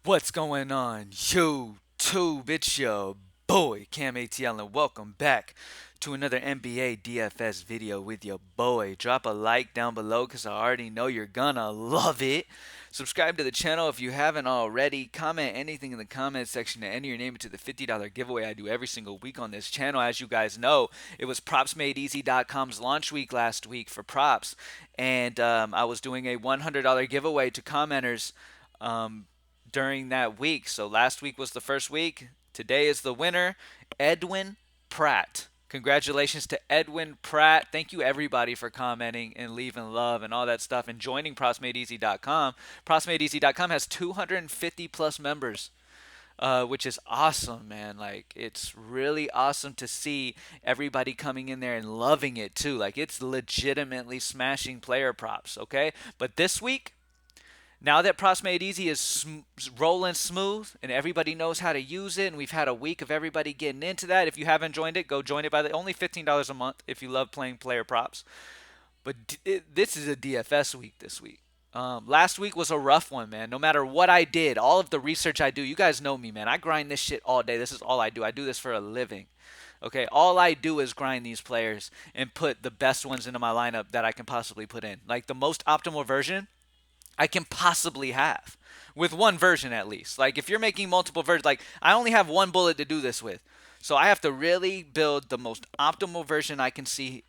What's going on, YouTube? It's your boy CamATL, and welcome back to another NBA DFS video with your boy. Drop a like down below because I already know you're gonna love it. Subscribe to the channel if you haven't already. Comment anything in the comment section to enter your name into the $50 giveaway I do every single week on this channel. As you guys know, it was PropsMadeEasy.com's launch week last week for props, and I was doing a $100 giveaway to commenters. Um, during that week. So last week was the first week. Today is the winner, Edwin Pratt. Congratulations to Edwin Pratt. Thank you everybody for commenting and leaving love and all that stuff and joining PropsMadeEasy.com. PropsMadeEasy.com has 250 plus members. Which is awesome, man. Like, it's really awesome to see everybody coming in there and loving it too. Like, it's legitimately smashing player props, okay? But this week, now that Props Made Easy is rolling smooth and everybody knows how to use it, and we've had a week of everybody getting into that. If you haven't joined it, go join it by the only $15 a month if you love playing player props. But this is a DFS week this week. Last week was a rough one, man. No matter what I did, all of the research I do, you guys know me, man. I grind this shit all day. This is all I do. I do this for a living. Okay, all I do is grind these players and put the best ones into my lineup that I can possibly put in. Like the most optimal version I can possibly have with one version at least. Like if you're making multiple versions, like I only have one bullet to do this with. So I have to really build the most optimal version I can see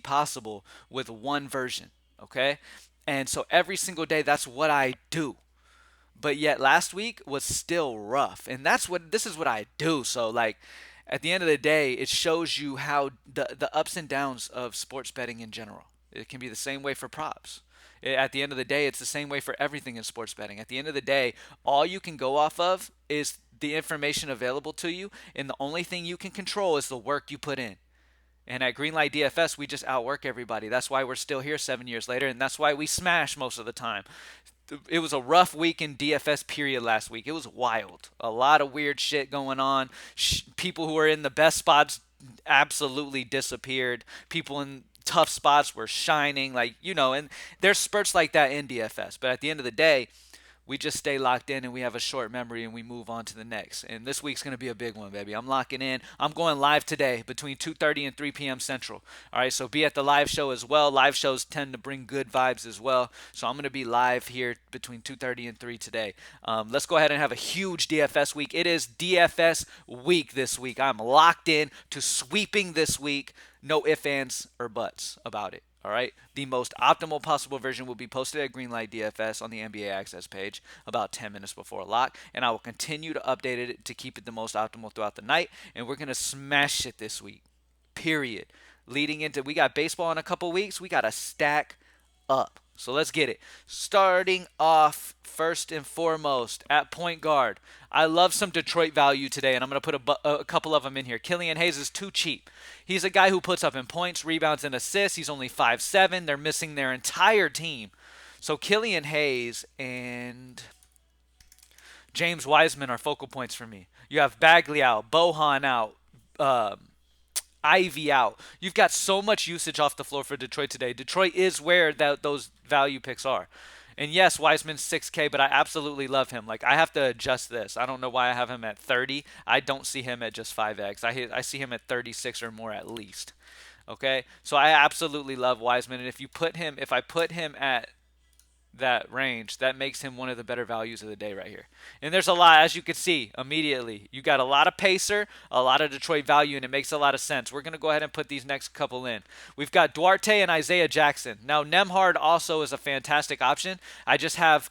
possible with one version, okay? And so every single day that's what I do. But yet last week was still rough. And this is what I do. So like at the end of the day, it shows you how the ups and downs of sports betting in general. It can be the same way for props. At the end of the day, it's the same way for everything in sports betting. At the end of the day, all you can go off of is the information available to you, and the only thing you can control is the work you put in. And at Greenlight DFS, we just outwork everybody. That's why we're still here 7 years later, and that's why we smash most of the time. It was a rough week in DFS period last week. It was wild. A lot of weird shit going on. People who were in the best spots absolutely disappeared. People in tough spots were shining, like, and there's spurts like that in DFS. But at the end of the day, we just stay locked in and we have a short memory and we move on to the next. And this week's going to be a big one, baby. I'm locking in. I'm going live today between 2:30 and 3 p.m. Central. All right, so be at the live show as well. Live shows tend to bring good vibes as well. So I'm going to be live here between 2:30 and 3 today. Let's go ahead and have a huge DFS week. It is DFS week this week. I'm locked in to sweeping this week. No ifs, ands, or buts about it. All right. The most optimal possible version will be posted at Greenlight DFS on the NBA Access page about 10 minutes before lock, and I will continue to update it to keep it the most optimal throughout the night. And we're gonna smash it this week. Period. Leading into we got baseball in a couple weeks. We got to stack up. So let's get it. Starting off first and foremost at point guard. I love some Detroit value today, and I'm going to put a couple of them in here. Killian Hayes is too cheap. He's a guy who puts up in points, rebounds, and assists. He's only 5'7". They're missing their entire team. So Killian Hayes and James Wiseman are focal points for me. You have Bagley out, Bohan out, Ivy out. You've got so much usage off the floor for Detroit today. Detroit is where those value picks are. And yes, Wiseman's 6K, but I absolutely love him. Like, I have to adjust this. I don't know why I have him at 30. I don't see him at just 5X. I see him at 36 or more at least. Okay? So I absolutely love Wiseman. And if I put him at that range, that makes him one of the better values of the day right here. And there's a lot, as you can see immediately. You got a lot of Pacer, a lot of Detroit value, and it makes a lot of sense. We're going to go ahead and put these next couple in. We've got Duarte and Isaiah Jackson. Now, Nemhard also is a fantastic option. I just have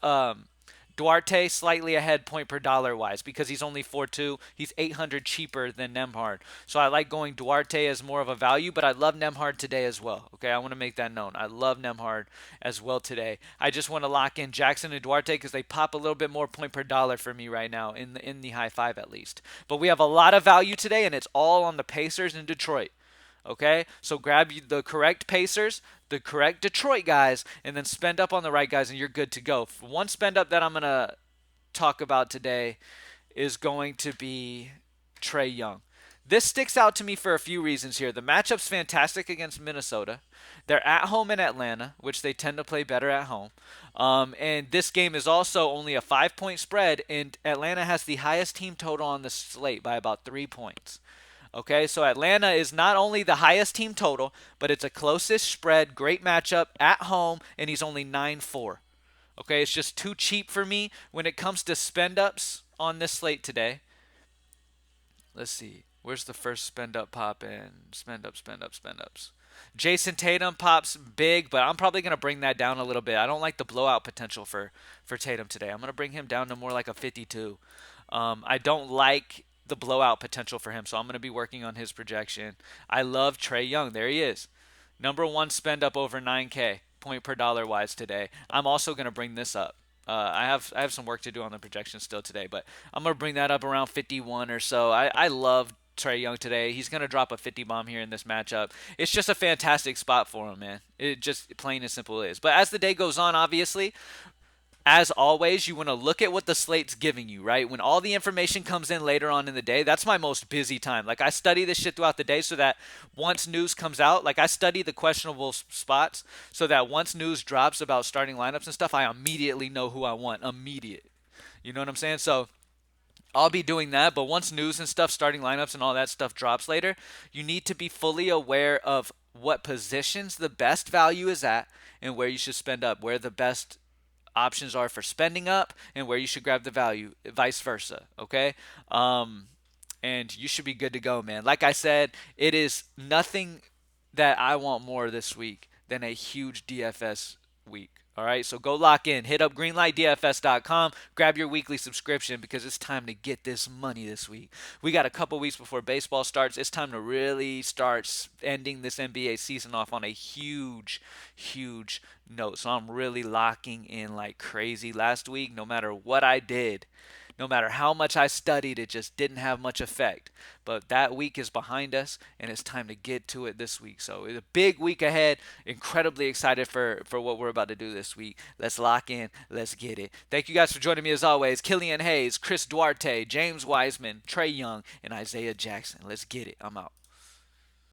Duarte slightly ahead point per dollar wise because he's only 4.2. He's 800 cheaper than Nemhard. So I like going Duarte as more of a value, but I love Nemhard today as well. Okay, I want to make that known. I love Nemhard as well today. I just want to lock in Jackson and Duarte because they pop a little bit more point per dollar for me right now in the high five at least. But we have a lot of value today, and it's all on the Pacers in Detroit. Okay, so grab the correct Pacers, the correct Detroit guys, and then spend up on the right guys, and you're good to go. One spend up that I'm going to talk about today is going to be Trae Young. This sticks out to me for a few reasons here. The matchup's fantastic against Minnesota. They're at home in Atlanta, which they tend to play better at home. And this game is also only a 5 point spread, and Atlanta has the highest team total on the slate by about 3 points. Okay, so Atlanta is not only the highest team total, but it's a closest spread, great matchup at home, and he's only 9-4. Okay, it's just too cheap for me when it comes to spend ups on this slate today. Let's see. Where's the first spend up pop in? Spend up, spend up, spend ups. Jason Tatum pops big, but I'm probably going to bring that down a little bit. I don't like the blowout potential for Tatum today. I'm going to bring him down to more like a 52. I don't like the blowout potential for him, so I'm going to be working on his projection. I love Trae Young. There he is. Number one spend up over 9K point per dollar wise today. I'm also going to bring this up. I have some work to do on the projection still today, but I'm gonna bring that up around 51 or so. I love Trae Young today. He's gonna drop a 50 bomb here in this matchup. It's just a fantastic spot for him, man. It just plain and simple is. But as the day goes on, obviously, as always, you want to look at what the slate's giving you, right? When all the information comes in later on in the day, that's my most busy time. Like, I study this shit throughout the day so that once news comes out, like, I study the questionable spots so that once news drops about starting lineups and stuff, I immediately know who I want. Immediate. You know what I'm saying? So, I'll be doing that, but once news and stuff, starting lineups and all that stuff drops later, you need to be fully aware of what positions the best value is at and where you should spend up, where the best options are for spending up and where you should grab the value, vice versa. Okay. And you should be good to go, man. Like I said, it is nothing that I want more this week than a huge DFS week. All right, so go lock in. Hit up greenlightdfs.com. Grab your weekly subscription because it's time to get this money this week. We got a couple weeks before baseball starts. It's time to really start ending this NBA season off on a huge, huge note. So I'm really locking in like crazy. Last week, no matter what I did, no matter how much I studied, it just didn't have much effect. But that week is behind us, and it's time to get to it this week. So it's a big week ahead. Incredibly excited for what we're about to do this week. Let's lock in. Let's get it. Thank you guys for joining me as always. Killian Hayes, Chris Duarte, James Wiseman, Trae Young, and Isaiah Jackson. Let's get it. I'm out.